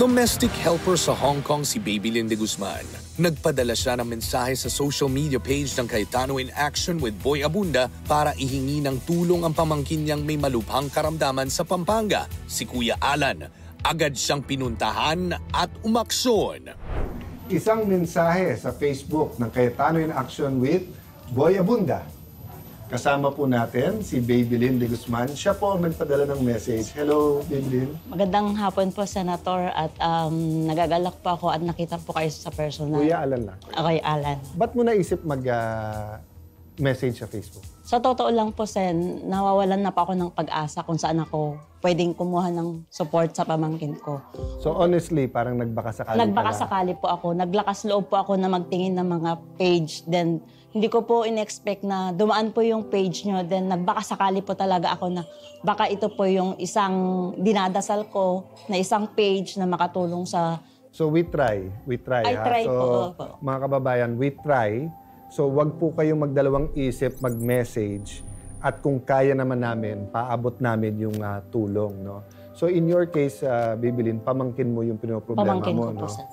Domestic helper sa Hong Kong si Babylyn de Guzman. Nagpadala siya ng mensahe sa social media page ng Cayetano in Action with Boy Abunda para ihingi ng tulong ang pamangkin niyang may malubhang karamdaman sa Pampanga, si Kuya Alan. Agad siyang pinuntahan at umaksyon. Isang mensahe sa Facebook ng Cayetano in Action with Boy Abunda. Kasama po natin si Babylyn de Guzman. Siya po ang nagpadala ng message. Hello, Babylyn. Magandang hapon po, Senator. At nagagalak po ako at nakita po kayo sa personal. Kuya Alan lang. Okay, Alan. Ba't mo naisip mag-message sa Facebook? Sa totoo lang po, Sen, nawawalan na po ako ng pag-asa kung saan ako pwedeng kumuha ng support sa pamangkin ko. So honestly, parang nagbakasakali Nagbakasakali po ako. Naglakas loob po ako na magtingin ng mga page. Then, hindi ko po in-expect na dumaan po yung page nyo. Then, nagbakasakali po talaga ako na baka ito po yung isang dinadasal ko na isang page na makatulong sa... So we try. I try so, po. Mga kababayan, we try. So wag po kayong magdalawang isip, mag-message. At kung kaya naman namin, paabot namin yung tulong. No? So in your case, Babylyn, pamangkin mo yung pinoproblema Pamangkin mo. ko po, No? Sen.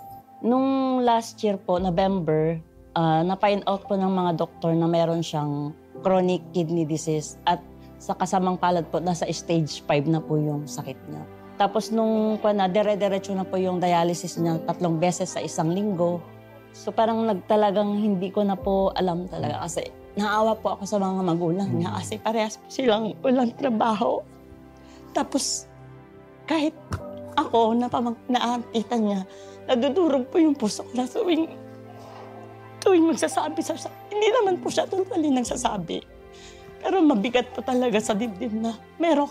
Nung last year po, November, na-find out po ng mga doktor na meron siyang chronic kidney disease at sa kasamang palad po, nasa stage 5 na po yung sakit niya. Tapos nung dire-diretso na po yung dialysis niya 3 beses sa isang linggo. So parang talagang hindi ko na po alam talaga kasi naawa po ako sa mga magulang niya kasi parehas po silang walang trabaho. Tapos kahit ako na-aantita niya, nadudurog po yung puso ko na tuwing magsasabi siya. Hindi naman po siya totally nagsasabi. Pero mabigat po talaga sa dibdib na merong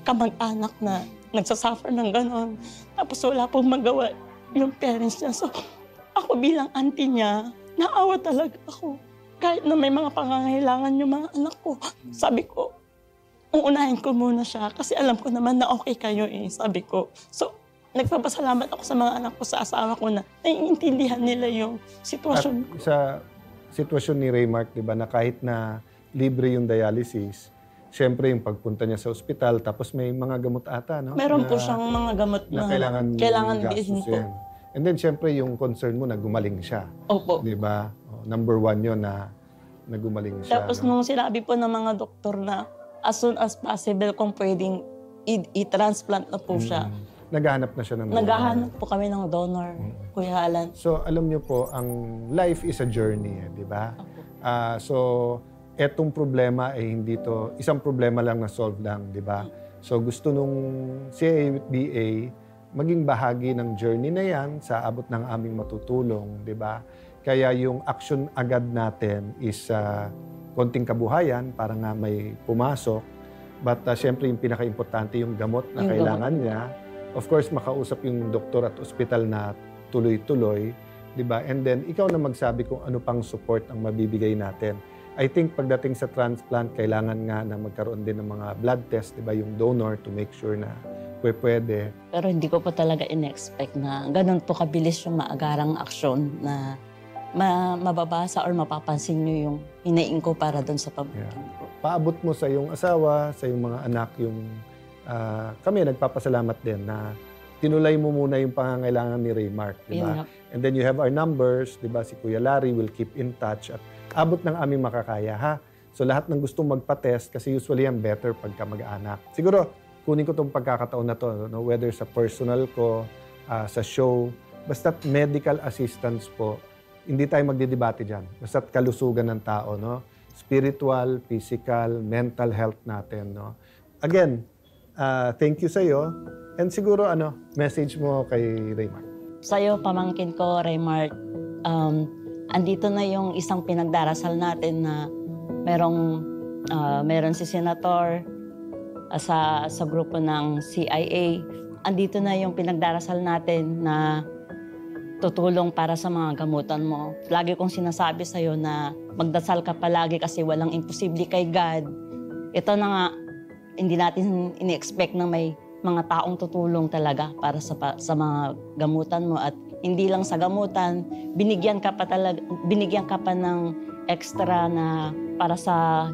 kamag-anak na nagsasuffer ng gano'n. Tapos wala pong magawa yung parents niya. So ako bilang auntie niya, naawa talaga ako. Kahit na may mga pangangailangan yung mga anak ko, sabi ko, uunahin ko muna siya kasi alam ko naman na okay kayo sabi ko. So, nagpapasalamat ako sa mga anak ko, sa asawa ko na naiintindihan nila yung sitwasyon. At sa sitwasyon ni Raymark, di ba, na kahit na libre yung dialysis, siyempre yung pagpunta niya sa ospital, tapos may mga gamot ata, no? Meron po siyang mga gamot na kailangan bilhin po. And then, siyempre, yung concern mo na gumaling siya. Opo. Di ba? Number 1 yun na gumaling siya. Tapos nung sinabi po ng mga doktor na as soon as possible kung pwedeng i-transplant na po siya. Naghahanap na siya ng donor. Naghahanap po kami ng donor, Kuya Alan. So, alam niyo po, ang life is a journey, di ba? So, etong problema ay hindi to, isang problema lang na solve lang, di ba? So, gusto nung CABA maging bahagi ng journey na yan sa abot ng aming matutulong, di ba? Kaya yung action agad natin is konting kabuhayan para nga may pumasok. But syempre yung pinaka-importante yung gamot na kailangan niya. Of course, makausap yung doktor at ospital na tuloy-tuloy, di ba? And then, ikaw na magsabi kung ano pang support ang mabibigay natin. I think pagdating sa transplant, kailangan nga na magkaroon din ng mga blood test, di ba? Yung donor to make sure na pwede. Pero hindi ko po talaga in-expect na ganun po kabilis yung maagarang aksyon na mababasa or mapapansin nyo yung hinaing ko para doon sa pamangkin ko. Paabot mo sa iyong asawa, sa iyong mga anak, yung kami nagpapasalamat din na tinulay mo muna yung pangangailangan ni Raymark, di ba? And then you have our numbers, di ba? Si Kuya Larry will keep in touch at abot ng aming makakaya, ha? So lahat ng gustong magpa-test, kasi usually ang better pagka mag-anak. Siguro, kunin ko itong pagkakataon na to, no? Whether sa personal ko, sa show, basta't medical assistance po, hindi tayo magdidebate dyan. Basta't kalusugan ng tao, no? Spiritual, physical, mental health natin, no? Again, thank you sa'yo. And siguro, message mo kay Raymark. Sa'yo, pamangkin ko, Raymark, andito na yung isang pinagdarasal natin na meron si Senator sa grupo ng CIA. Andito na yung pinagdarasal natin na tutulong para sa mga gamutan mo. Lagi kong sinasabi sa'yo na magdasal ka palagi kasi walang imposible kay God. Ito na nga, hindi natin ini-expect na may mga taong tutulong talaga para sa mga gamutan mo. At hindi lang sa gamutan, binigyan ka pa ng extra na para sa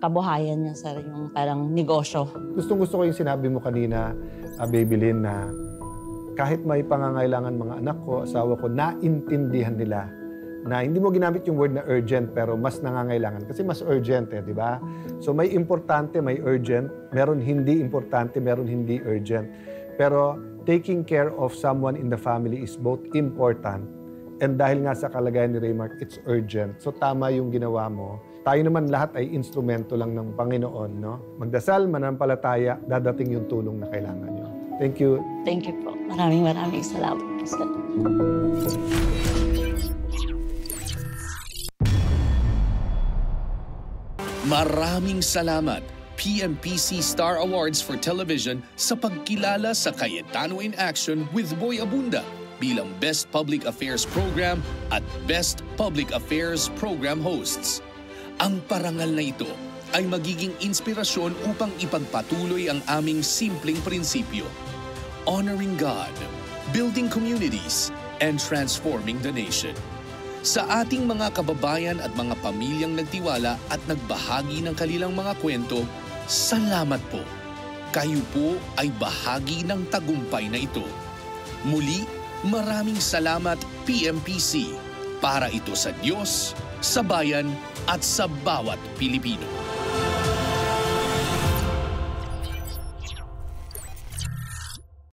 kabuhayan niya, sa yung parang negosyo. Gustong-gusto ko yung sinabi mo kanina, Babylyn, na kahit may pangangailangan mga anak ko, asawa ko, naintindihan nila na hindi mo ginamit yung word na urgent pero mas nangangailangan kasi mas urgent di ba? So may importante, may urgent, meron hindi importante, meron hindi urgent. Pero taking care of someone in the family is both important and dahil nga sa kalagayan ni Raymark, it's urgent. So tama yung ginawa mo. Tayo naman lahat ay instrumento lang ng Panginoon, no? Magdasal, mananampalataya, dadating yung tulong na kailangan nyo. Thank you. Thank you po. Maraming salamat po sa Maraming salamat, PMPC Star Awards for Television sa pagkilala sa Cayetano in Action with Boy Abunda bilang Best Public Affairs Program at Best Public Affairs Program Hosts. Ang parangal na ito ay magiging inspirasyon upang ipagpatuloy ang aming simpleng prinsipyo: honoring God, building communities, and transforming the nation. Sa ating mga kababayan at mga pamilyang nagtiwala at nagbahagi ng kanilang mga kwento, salamat po. Kayo po ay bahagi ng tagumpay na ito. Muli, maraming salamat PMPC. Para ito sa Diyos, sa bayan at sa bawat Pilipino.